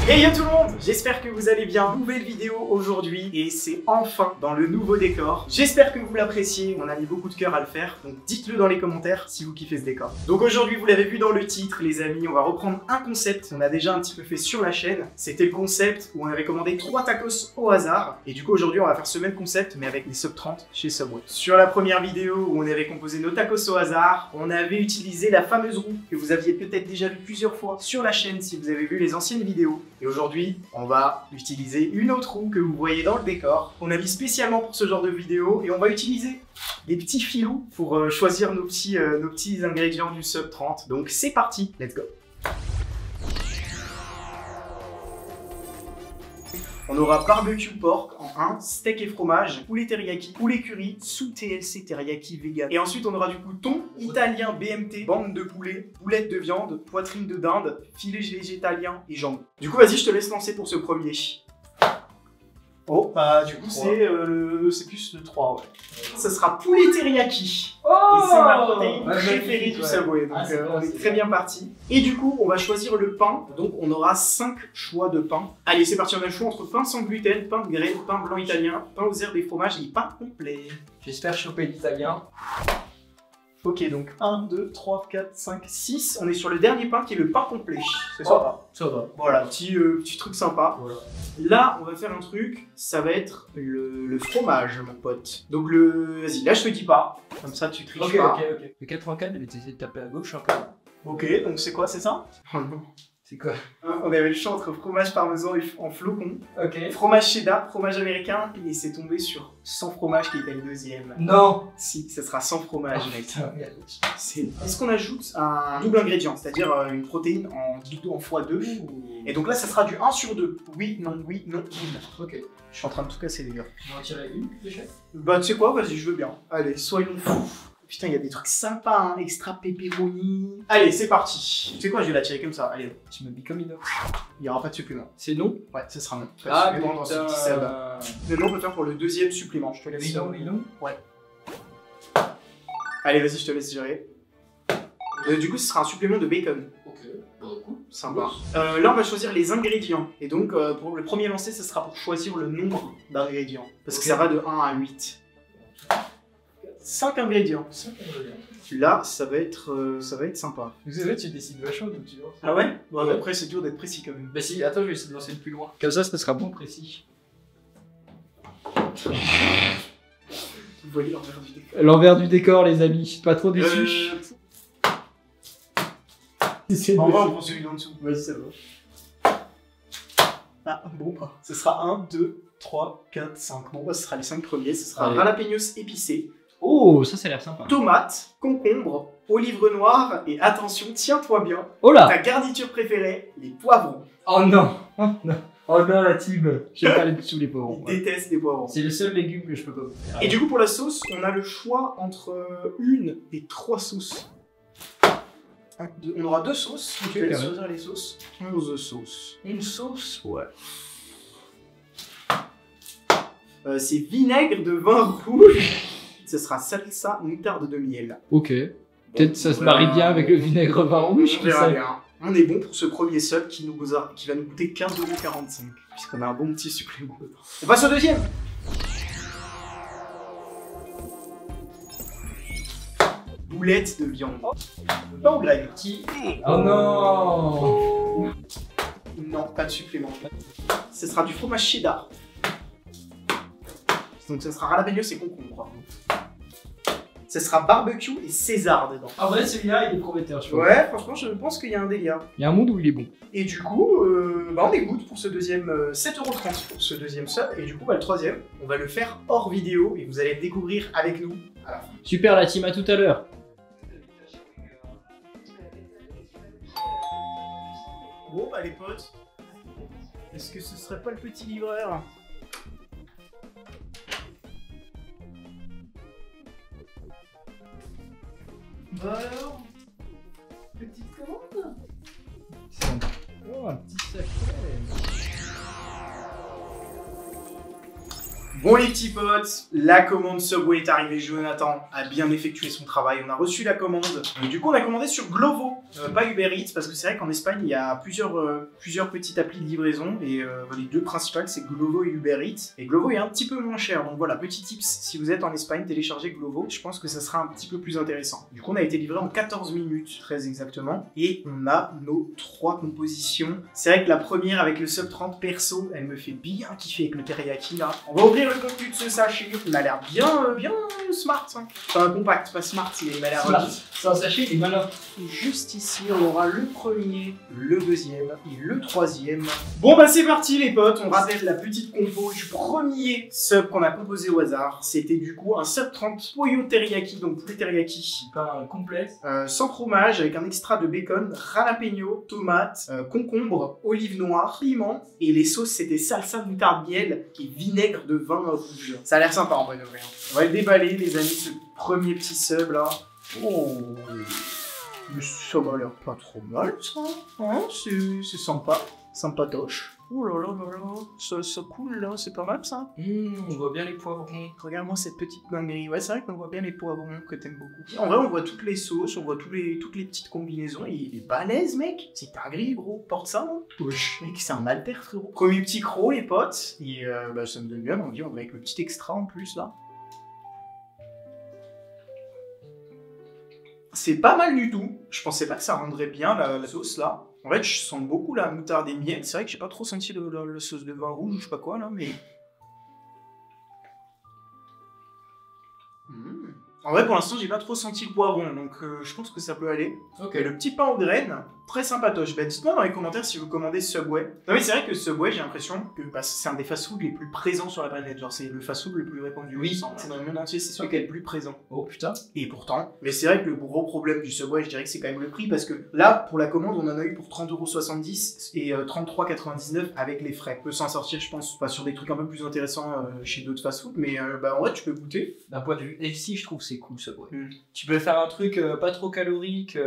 Hey yo tout le monde, j'espère que vous allez bien. Nouvelle vidéo aujourd'hui et c'est enfin dans le nouveau décor. J'espère que vous l'appréciez, on a mis beaucoup de cœur à le faire, donc dites-le dans les commentaires si vous kiffez ce décor. Donc aujourd'hui, vous l'avez vu dans le titre les amis, on va reprendre un concept qu'on a déjà un petit peu fait sur la chaîne. C'était le concept où on avait commandé 3 tacos au hasard et du coup aujourd'hui on va faire ce même concept mais avec des sub 30 chez Subway. Sur la première vidéo où on avait composé nos tacos au hasard, on avait utilisé la fameuse roue que vous aviez peut-être déjà vu plusieurs fois sur la chaîne si vous avez vu les anciennes vidéos. Et aujourd'hui, on va utiliser une autre roue que vous voyez dans le décor. On a mis spécialement pour ce genre de vidéo et on va utiliser les petits filous pour choisir nos petits ingrédients du sub 30. Donc c'est parti, let's go. On aura barbecue pork en 1, steak et fromage, poulet teriyaki, poulet curry, sous TLC teriyaki vegan. Et ensuite on aura du coup thon italien BMT, bande de poulet, boulette de viande, poitrine de dinde, filet végétalien et jambon. Du coup vas-y, je te laisse lancer pour ce premier. Oh, bah du coup c'est plus le 3, ouais. Ce sera poulet teriyaki. Oh, et c'est ma protéine préférée du Subway, donc on est très bien parti. Et du coup, on va choisir le pain, donc on aura 5 choix de pain. Allez, c'est parti, on a le choix entre pain sans gluten, pain de graines, pain blanc italien, pain aux herbes et fromage et pain complet. J'espère choper l'italien. Ok, donc 1, 2, 3, 4, 5, 6. On est sur le dernier pain qui est le pain complet. C'est ça. Ça va. Voilà, petit truc sympa. Voilà. Là, on va faire un truc, ça va être le fromage, mon pote. Donc vas-y, là je te dis pas, comme ça tu triches pas. Ok. Le 84, il était essayé de taper à gauche un peu. Ok, donc c'est quoi, c'est ça? Oh non. C'est quoi? On avait le choix entre fromage parmesan en flocon, Ok. fromage cheddar, fromage américain, et c'est tombé sur sans fromage qui était le deuxième. Non. Si, ça sera sans fromage, mec. Putain, Est-ce qu'on ajoute un double ingrédient, c'est-à-dire une protéine en x2 et donc là, ça sera du 1 sur 2. Oui, non, oui, non, oui, non. Ok. Je suis en train de tout casser, les gars. On va en tirer une, déjà. Bah, tu sais quoi, vas-y, je veux bien. Allez, soyons fous. Putain, il y a des trucs sympas, hein. Extra pepperoni. Allez, c'est parti. Tu sais quoi, je vais la tirer comme ça. Allez, Tu m'as mis comme inox. il n'y aura pas de supplément. C'est non? Ouais, ça sera non. Pas de Ah, supplément dans ce petit sub. Maintenant, on peut faire pour le deuxième supplément. Je te laisse. Non. Ouais. Allez, vas-y, je te laisse gérer. Du coup, ce sera un supplément de bacon. Ok, cool. Sympa. Là, on va choisir les ingrédients. Et donc, pour le premier lancer, ce sera pour choisir le nombre d'ingrédients. Parce que ça va de 1 à 8. 5 ingrédients. 5 ingrédients. Là, ça va être sympa. Vous savez, tu décides vachement d'où tu vois. Ah ouais? Bon, Ouais. après, c'est dur d'être précis quand même. Bah si, attends, je vais essayer de lancer le plus loin. Comme ça sera bon précis. Vous voyez l'envers du décor. L'envers du décor, les amis. Pas trop déçus. En vrai, on prend celui d'en dessous. Vas-y, ça va. Ah, bon, bah. Ce sera 1, 2, 3, 4, 5. Bon, bah, ce sera les 5 premiers. Ce sera jalapenos épicé, Oh, ça a l'air sympa. tomate, concombre, olivre noire et attention, tiens-toi bien, Oh là. ta garniture préférée, les poivrons. Oh non. Oh non. Oh non, la team. J'aime pas les dessous les poivrons. Je déteste les poivrons. C'est le seul légume que je peux pas faire. Et du coup, pour la sauce, on a le choix entre une et 3 sauces. On aura 2 sauces. Ok, Tu vas carré. choisir les sauces. 11 sauces. Une sauce? Ouais. C'est vinaigre de vin rouge. Ce sera salsa moutarde de miel. Ok. Peut-être ça se marie bien avec le vinaigre vin rouge. On verra bien. On est bon pour ce premier sub qui va nous coûter 15,45 €. Puisqu'on a un bon petit supplément dedans. On passe au deuxième. Boulette de viande. Pas au blague. Oh non. Non, pas de supplément. Ce sera du fromage cheddar. Donc ce sera jalapenos et concombre. Ce sera barbecue et César dedans. En vrai, celui-là, il est prometteur, je crois. Ouais, franchement, je pense qu'il y a un délire. Il y a un monde où il est bon. Et du coup, on est good pour ce deuxième 7,30 € pour ce deuxième sub. Et du coup, le troisième, on va le faire hors vidéo et vous allez le découvrir avec nous à la fin. Super, la team, à tout à l'heure. Bon, bah les potes, est-ce que ce serait pas le petit livreur? Bah alors, petite commande? Oh, un petit sachet. Bon les petits potes, la commande Subway est arrivée, Jonathan a bien effectué son travail, on a reçu la commande. Du coup on a commandé sur Glovo, pas Uber Eats, parce que c'est vrai qu'en Espagne il y a plusieurs petites applis de livraison et les deux principales c'est Glovo et Uber Eats. Et Glovo est un petit peu moins cher, donc voilà, petit tips, si vous êtes en Espagne, téléchargez Glovo, je pense que ça sera un petit peu plus intéressant. Du coup on a été livré en 14 minutes, très exactement, et on a nos 3 compositions. C'est vrai que la première avec le Sub 30 perso, elle me fait bien kiffer avec le teriyaki là. On va ouvrir le contenu de ce sachet, il a l'air bien smart. Hein. Enfin compact, pas smart, il a l'air... C'est un sachet, il est malin. Juste ici, on aura le premier, le deuxième et le troisième. Bon bah c'est parti les potes, on rappelle la petite compo du premier sub qu'on a composé au hasard. C'était du coup un Sub 30 pollo teriyaki, donc poulet teriyaki. Pas complet. Sans fromage, avec un extra de bacon, jalapeno, tomate, concombre, olive noire, piment. Et les sauces c'était salsa moutarde miel et vinaigre de vin rouge. Ça a l'air sympa en vrai de vrai. On va le déballer les amis, ce premier petit sub là. Oh, mais ça m'a l'air pas trop mal ça, hein, c'est sympa, sympatoche. Oh là là là là, ça coule là, c'est pas mal ça. On voit bien les poivrons. Regarde-moi cette petite dinguerie, ouais c'est vrai qu'on voit bien les poivrons que t'aimes beaucoup. En vrai on voit toutes les sauces, on voit toutes les petites combinaisons, il est balèze mec, c'est dinguerie gros, porte ça hein. Wesh, mec c'est un alter frérot. Premier petit croc les potes, et bah ça me donne bien envie, avec le petit extra en plus là. C'est pas mal du tout. Je pensais pas que ça rendrait bien la sauce là. En fait, je sens beaucoup la moutarde et miel. C'est vrai que j'ai pas trop senti la sauce de vin rouge ou je sais pas quoi là, mais. En vrai, pour l'instant, j'ai pas trop senti le poivron, donc je pense que ça peut aller. Ok, le petit pain aux graines, très sympatoche. Bah, dites-moi dans les commentaires si vous commandez Subway. Non mais c'est vrai que Subway, j'ai l'impression que bah, c'est un des fast-food les plus présents sur la planète. Genre, c'est le fast-food le plus répandu. Oui, c'est dans le monde entier, c'est sûr qu'il est le plus présent. Oh putain. Et pourtant, mais c'est vrai que le gros problème du Subway, je dirais que c'est quand même le prix, parce que là, pour la commande, on en a eu pour 30,70 € et 33,99 € avec les frais. On peut s'en sortir, je pense, pas sur des trucs un peu plus intéressants chez d'autres fast-food, mais bah, en vrai, tu peux goûter. D'un point de vue healthy, je trouve que c'est cool ce bois. Tu peux faire un truc pas trop calorique.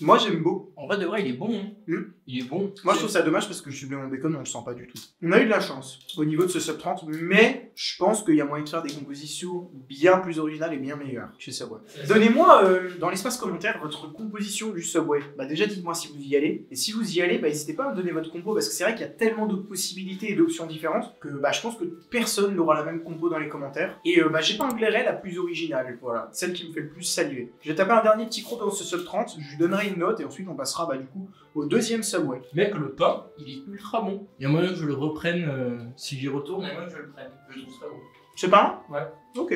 Moi, j'aime beaucoup. En vrai, de vrai, il est bon. Hein. Il est bon. Moi, je trouve ça dommage parce que je suis mon bacon, on le sent pas du tout. On a eu de la chance au niveau de ce Sub 30, mais je pense qu'il y a moyen de faire des compositions bien plus originales et bien meilleures chez Subway. Donnez-moi dans l'espace commentaire votre composition du Subway. Bah, déjà, dites-moi si vous y allez. Et si vous y allez, bah, n'hésitez pas à me donner votre compo parce que c'est vrai qu'il y a tellement de possibilités et d'options différentes que bah, je pense que personne n'aura la même compo dans les commentaires. Et bah, j'ai pas la plus originale, voilà, celle qui me fait le plus saliver. Je vais taper un dernier petit croc dans ce Sub 30, je lui donnerai une note et ensuite on passera bah, du coup au deuxième Subway. Mec, le pain, il est ultra bon. Il y a moyen que je le reprenne si j'y retourne, il y a moyen que je le prenne. Je trouve ça bon. C'est pas un? Ouais. Ok.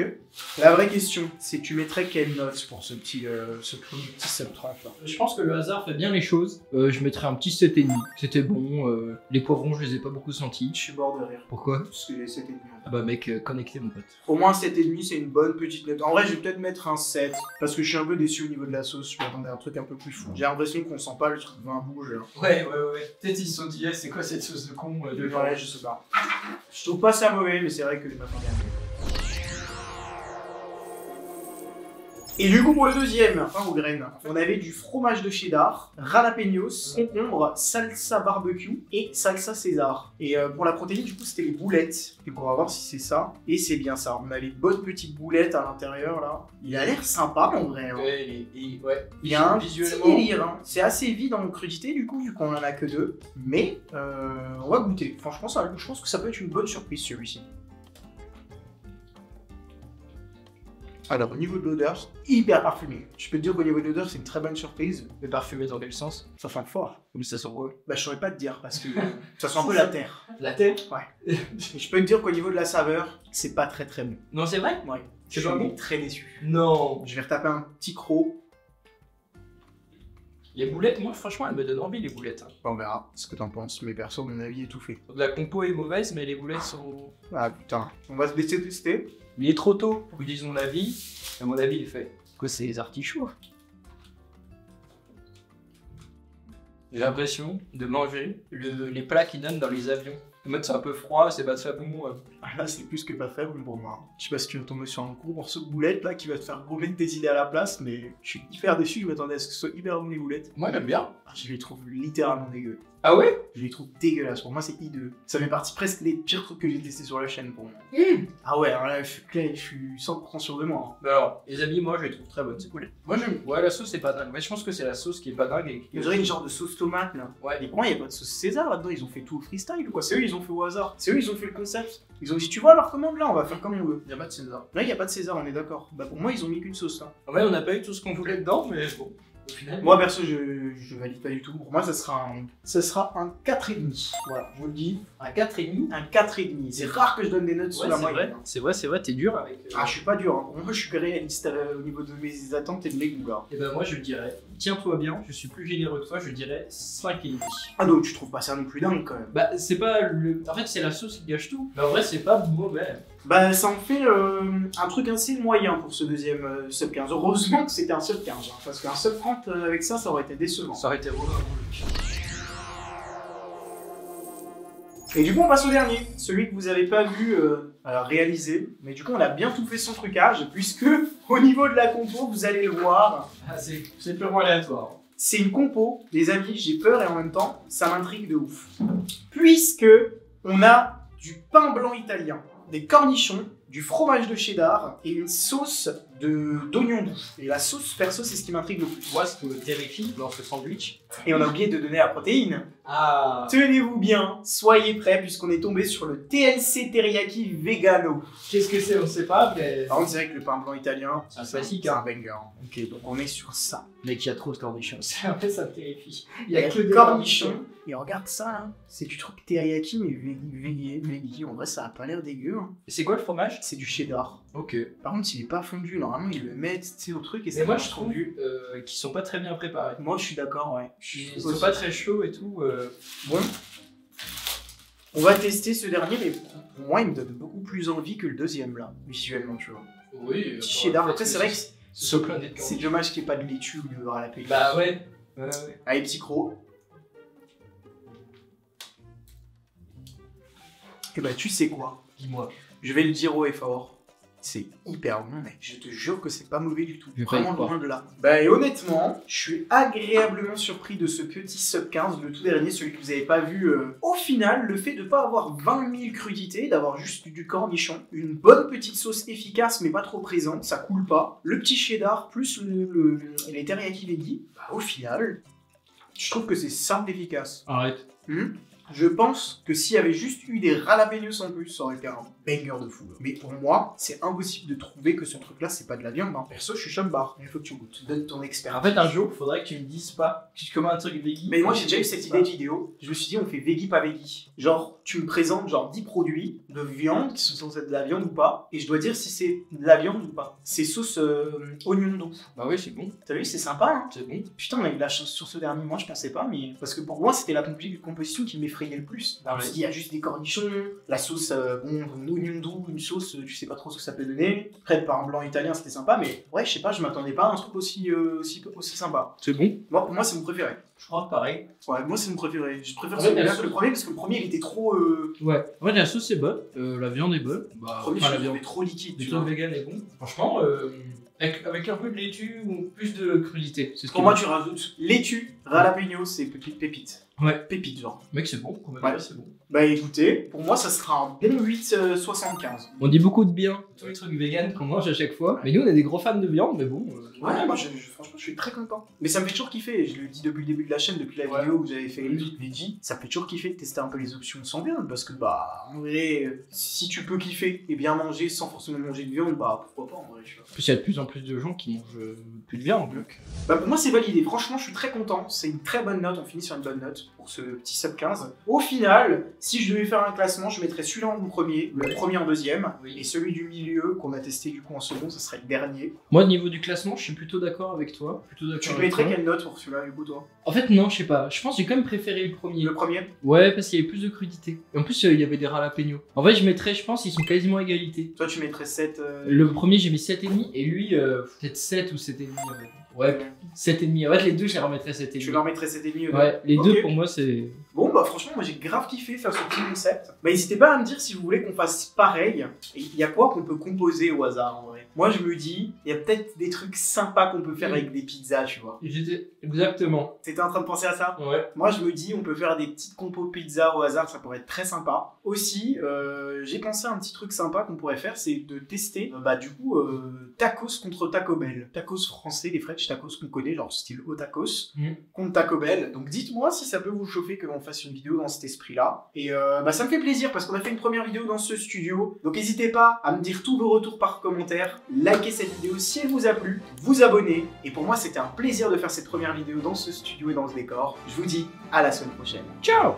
La vraie question, c'est tu mettrais quelle note pour ce premier petit Sub 30 là? Je pense que le hasard fait bien les choses. Je mettrais un petit 7,5. C'était bon. Les poivrons, je les ai pas beaucoup sentis. Je suis bord de rire. Pourquoi? Parce que j'ai 7,5. Ah bah mec, connecté mon pote. Au moins 7,5, c'est une bonne petite note. En vrai, je vais peut-être mettre un 7. Parce que je suis un peu déçu au niveau de la sauce. Je m'attendais à un truc un peu plus fou. J'ai l'impression qu'on sent pas le truc vin rouge. Ouais. Peut-être ils se sont dit, c'est quoi cette sauce de con Ouais, je sais pas. Je trouve pas ça mauvais, mais c'est vrai que je m'attendais à mieux. Et du coup pour le deuxième, pain aux graines, on avait du fromage de cheddar, jalapenos, concombre, salsa barbecue et salsa César. Et pour la protéine du coup c'était les boulettes. Et on va voir si c'est ça. Et c'est bien ça, on a les bonnes petites boulettes à l'intérieur là. Il a l'air sympa en vrai. Hein. Ouais, il y a un visuellement petit délire. Hein. C'est assez vide en crudité du coup vu qu'on en a que 2. Mais on va goûter. Franchement je pense que ça peut être une bonne surprise celui-ci. Alors, au niveau de l'odeur, c'est hyper parfumé. Je peux te dire qu'au niveau de l'odeur, c'est une très bonne surprise. Mais parfumé dans quel sens? Ça sent fort. Ou ça sent quoi? Bah, je saurais pas te dire parce que ça sent un peu la terre. La terre? Ouais. Et je peux te dire qu'au niveau de la saveur, c'est pas très très bon. Non, c'est vrai? Ouais. C'est Je pas suis bon? très déçu. Non. Je vais retaper un petit croc. Les boulettes, moi, franchement, elles me donnent envie, les boulettes. Hein. On verra ce que t'en penses. Mais perso, mon avis est tout fait. La compo est mauvaise, mais les boulettes sont... Ah putain. On va se laisser tester. Il est trop tôt pour que disons l'avis. À mon avis, il est fait. Quoi, c'est les artichauts? J'ai l'impression de manger les plats qu'ils donnent dans les avions. En mode c'est un peu froid, c'est pas très bon. Ah, là, c'est plus que pas très bon pour moi. Je sais pas si tu vas tomber sur un gros morceau de boulette là qui va te faire remettre tes idées à la place, mais je suis hyper déçu. Je m'attendais à ce que ce soit hyper bon les boulettes. Moi j'aime bien. Ah, je les trouve littéralement dégueu. Ah ouais? Je les trouve dégueulasses. Pour moi, c'est hideux. Ça fait partie presque des pires trucs que j'ai testés sur la chaîne pour moi. Ah ouais, alors là, je suis 100% sûr de moi. Bah alors, les amis, moi je les trouve très bonnes, c'est cool. Moi j'aime. Ouais, la sauce c'est pas dingue. Mais je pense que c'est la sauce qui est pas dingue. Et... Il y aurait une genre de sauce tomate là. Ouais. Et pour moi, il n'y a pas de sauce César là-dedans. Ils ont fait tout au freestyle ou quoi? C'est eux, ils ont fait au hasard. C'est eux, ils ont fait le concept. Ils ont dit, tu vois leur commande là, on va faire comme on veut. Y a pas de César. Là, il n'y a pas de César, on est d'accord. Bah pour moi, ils ont mis qu'une sauce là. Ouais, on n'a pas eu tout ce qu'on voulait dedans, mais bon. Au final. Moi perso, je valide pas du tout. Pour moi, ça sera un 4,5. Voilà, je vous le dis. Un 4,5. Un 4,5. C'est rare que je donne des notes sous la moyenne. C'est vrai, t'es dur avec. Ah, je suis pas dur. Hein. Moi, je suis réaliste au niveau de mes attentes et de mes goûts là. Et ben moi je dirais, tiens-toi bien, je suis plus généreux que toi, je dirais 5,5. Ah donc tu trouves pas ça non plus dingue quand même? Bah c'est pas le. En fait c'est la sauce qui gâche tout. Mais en vrai c'est pas mauvais. Bah ça en fait un truc assez moyen pour ce deuxième sub 15. Heureusement que c'était un sub 15, hein, parce qu'un sub 30 avec ça aurait été décevant. Ça aurait été relou. Et du coup on passe au dernier, celui que vous avez pas vu réaliser, mais du coup on a bien tout fait sans trucage, puisque au niveau de la compo, vous allez le voir, Ah c'est purement aléatoire. c'est une compo, les amis, j'ai peur et en même temps ça m'intrigue de ouf. Puisque on a du pain blanc italien, des cornichons, du fromage de cheddar et une sauce d'oignon doux. Et la sauce, perso, c'est ce qui m'intrigue le plus. Moi ce que terrifie dans ce sandwich. Et on a oublié de donner la protéine. Ah. Tenez-vous bien, soyez prêts, puisqu'on est tombé sur le TLC Teriyaki Vegano. Qu'est-ce que c'est? On sait pas, mais. Par contre, c'est vrai que le pain blanc italien, C'est un classique, c'est hein. un banger. Ok, donc on est sur ça. Mec, il y a trop de cornichons. En fait, ça me terrifie. Il y a que des cornichons. Et regarde ça, là. C'est du truc teriyaki, mais veggie. En vrai, ça a pas l'air dégueu. Hein. C'est quoi le fromage? C'est du cheddar. Ok. Par contre, il est pas fondu. Normalement, ils le mettent au truc et Mais c'est moi pas je trouve fondu. qu'ils sont pas très bien préparés. Moi, je suis d'accord, ouais. Ils sont pas très chauds et tout. Bon. On va tester ce dernier, mais pour moi, il me donne beaucoup plus envie que le deuxième, là, visuellement, tu vois. Oui. Petit cheddar. Après, c'est vrai que c'est c'est dommage qu'il n'y ait pas de laitue ou de ralapé. Bah ouais. Allez, petit croc. Et bah, tu sais quoi? Dis-moi. Je vais le dire haut et fort. C'est hyper bon, mec. Je te jure que c'est pas mauvais du tout. Je vais pas y Vraiment croire. loin de là. Bah, et honnêtement, je suis agréablement surpris de ce petit sub 15, le tout dernier, celui que vous avez pas vu. Au final, le fait de pas avoir 20 000 crudités, d'avoir juste du cornichon, une bonne petite sauce efficace mais pas trop présente, ça coule pas, le petit cheddar plus les teriyaki veggie, bah, au final, je trouve que c'est simple et efficace. Arrête. Je pense que s'il y avait juste eu des jalapenos en plus, ça aurait été un banger de fou. Mais pour moi, c'est impossible de trouver que ce truc-là, c'est pas de la viande. Hein. Perso, je suis chumbar. Il faut que tu goûtes. Donne ton expert. En fait, un jour, faudrait que tu me dises pas comment un truc veggie. Mais moi, j'ai déjà eu cette idée de vidéo. Je me suis dit, on fait veggie, pas veggie. Genre, tu me présentes genre 10 produits de viande qui sont censés être de la viande ou pas. Et je dois dire si c'est de la viande ou pas. C'est sauce oignon doux. Bah oui, c'est bon. T'as vu, c'est sympa, hein. C'est bon. Putain, on a eu de la chance sur ce dernier mois, je pensais pas, mais. Parce que pour moi, c'était la composition qui m'effrayait le plus. Ah ouais. Parce qu'il y a juste des cornichons, la sauce, bon, un oignon doux, une sauce, tu sais pas trop ce que ça peut donner. Après, le pain blanc italien, c'était sympa, mais ouais, je sais pas, je m'attendais pas à un truc aussi sympa. C'est bon. Moi, pour moi, c'est mon préféré. Je crois pareil. Ouais, moi, c'est mon préféré. Je préfère En fait, celui-là la que le premier, parce que le premier, il était trop. Ouais. En fait, la sauce est bonne. La viande est bonne. Bah, Le premier, enfin, je la le viande. trouvais trop liquide. Le Tu truc vois. vegan est bon. Franchement, avec un peu de laitue ou plus de crudité. C'est ce Pour qui moi, me- tu rajoutes laitue, jalapeno, c'est petite pépite. Ouais. Pépite, genre. Mec, c'est bon. Quand même, Ouais. c'est bon. Bah écoutez, pour moi, ça sera un bon 8,75. On dit beaucoup de bien tous les trucs vegan qu'on mange à chaque fois. Mais nous, on est des gros fans de viande, mais bon. Ouais, moi franchement je suis très content. Mais ça me fait toujours kiffer, je le dis depuis le début de la chaîne, depuis la Ouais. vidéo où j'avais fait les trucs veggie, ça me fait toujours kiffer de tester un peu les options sans viande, parce que bah en vrai, si tu peux kiffer et bien manger sans forcément manger de viande, bah pourquoi pas en vrai, tu vois. En plus, il y a de plus en plus de gens qui mangent plus de viande. Donc. Bah pour moi c'est validé, franchement je suis très content, c'est une très bonne note, on finit sur une bonne note pour ce petit sub 15. Au final, si je devais faire un classement, je mettrais celui-là en premier, le premier en deuxième, Oui. et celui du milieu qu'on a testé du coup en second, ça serait le dernier. Moi, au niveau du classement, je suis plutôt d'accord avec toi. Tu te mettrais quelle note pour celui-là du coup toi? En fait, non, je sais pas. Je pense que j'ai quand même préféré le premier. Le premier? Ouais, parce qu'il y avait plus de crudité. Et en plus, il y avait des jalapenos. En vrai, je mettrais, je pense, ils sont quasiment à égalité. Toi tu mettrais 7... Le premier, j'ai mis 7,5 et lui, peut-être 7 ou 7,5. Ouais, 7,5. En fait, les deux, je les remettrais 7,5. Je leur mettrais 7,5. Ouais, les deux pour moi, c'est. Bon, bah franchement, moi j'ai grave kiffé faire ce petit concept. Bah, n'hésitez pas à me dire si vous voulez qu'on fasse pareil. Et il y a quoi qu'on peut composer au hasard en vrai. Moi, je me dis, il y a peut-être des trucs sympas qu'on peut faire avec des pizzas, tu vois. J'étais exactement. T'étais en train de penser à ça? Ouais. Moi, je me dis, on peut faire des petites compos pizza au hasard, ça pourrait être très sympa. Aussi, j'ai pensé à un petit truc sympa qu'on pourrait faire, c'est de tester, tacos contre Taco Bell. Tacos français, les French tacos qu'on connaît, genre style au tacos, contre Taco Bell. Donc dites-moi si ça peut vous chauffer que l'on fasse une vidéo dans cet esprit-là. Et ça me fait plaisir parce qu'on a fait une première vidéo dans ce studio. Donc n'hésitez pas à me dire tous vos retours par commentaire, likez cette vidéo si elle vous a plu, vous abonnez. Et pour moi, c'était un plaisir de faire cette première vidéo dans ce studio et dans ce décor. Je vous dis à la semaine prochaine. Ciao!